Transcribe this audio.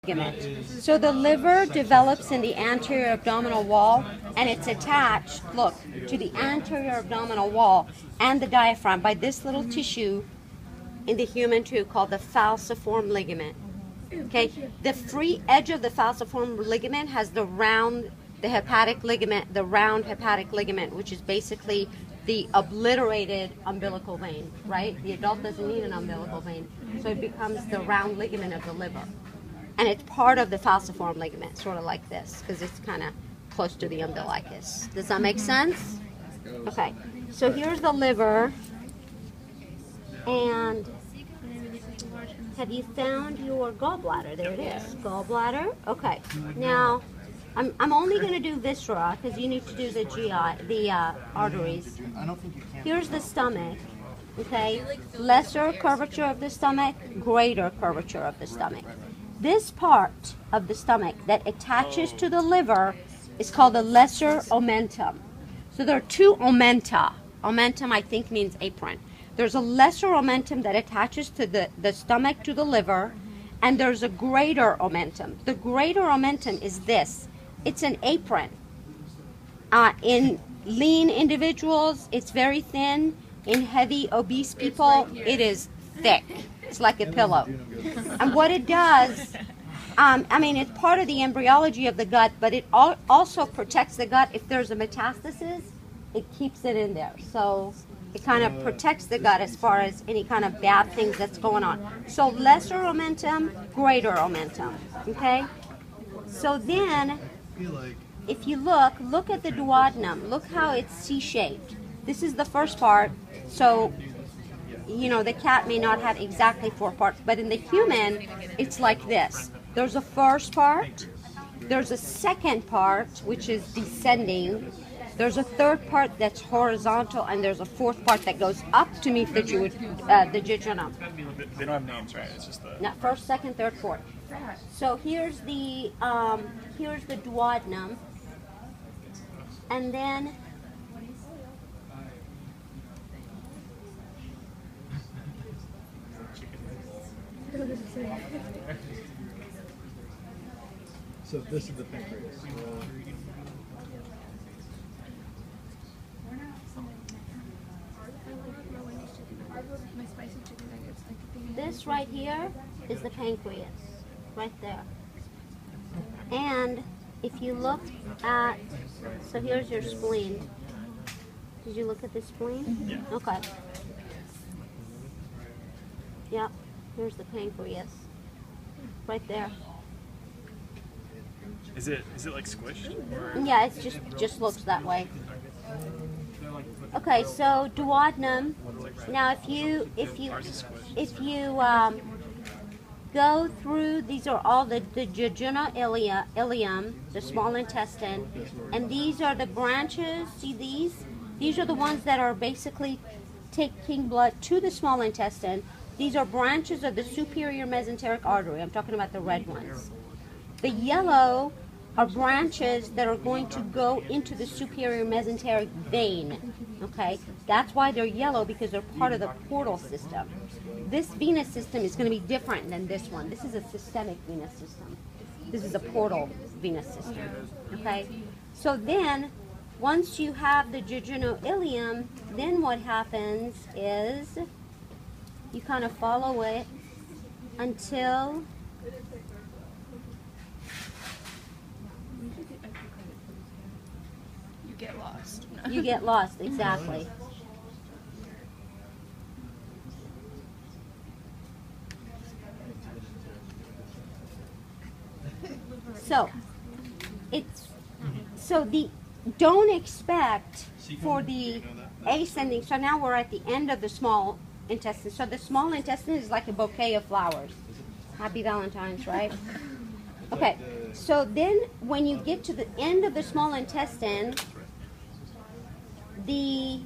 ligament. So the liver develops in the anterior abdominal wall, and it's attached, look, to the anterior abdominal wall and the diaphragm by this little tissue in the human too called the falciform ligament. Okay, the free edge of the falciform ligament has the round, the hepatic ligament, the round hepatic ligament, which is basically the obliterated umbilical vein, right? The adult doesn't need an umbilical vein, so it becomes the round ligament of the liver. And it's part of the falciform ligament, sort of like this, because it's kind of close to the umbilicus. Does that make sense? Okay, so here's the liver, and have you found your gallbladder? There it is, gallbladder. Okay, now I'm only going to do viscera because you need to do the GI, the arteries. Here's the stomach. Okay, lesser curvature of the stomach, greater curvature of the stomach. This part of the stomach that attaches to the liver is called the lesser omentum. So there are two omenta. Omentum, I think, means apron. There's a lesser omentum that attaches to the stomach to the liver, and there's a greater omentum. The greater omentum is this. It's an apron. In lean individuals, it's very thin. In heavy, obese people, it is thick. It's like a pillow. And what it does, I mean, it's part of the embryology of the gut, but it also protects the gut. If there's a metastasis, it keeps it in there. So it kind of protects the gut as far as any kind of bad things that's going on. So lesser omentum, greater omentum, okay? So then, if you look at the duodenum. Look how it's C-shaped. This is the first part. So, you know, the cat may not have exactly 4 parts, but in the human, it's like this. There's a first part, there's a second part, which is descending, there's a third part that's horizontal, and there's a fourth part that goes up to meet the jejunum. They don't have names, right? It's just the... Now, first, second, third, fourth. So here's the duodenum, and then so this is the pancreas. this right here is the pancreas, right there. And if you look at, so here's your spleen. Did you look at the spleen? Yeah. Okay. Yep, here's the pancreas, right there. Is it like squished? Or? Yeah, it's just looks that way. Okay, so duodenum. Now, if you go through, these are all the jejunal ileum, the small intestine, and these are the branches. See these? These are the ones that are basically taking blood to the small intestine. These are branches of the superior mesenteric artery. I'm talking about the red ones. The yellow are branches that are going to go into the superior mesenteric vein. Okay, that's why they're yellow, because they're part of the portal system. This venous system is going to be different than this one. This is a systemic venous system. This is a portal venous system. Okay, so then once you have the jejunal ileum, then what happens is you kind of follow it until you get lost. you get lost, exactly. So don't expect for the ascending. So now we're at the end of the small intestine. So the small intestine is like a bouquet of flowers. Happy Valentine's, right? Okay, so then when you get to the end of the small intestine, the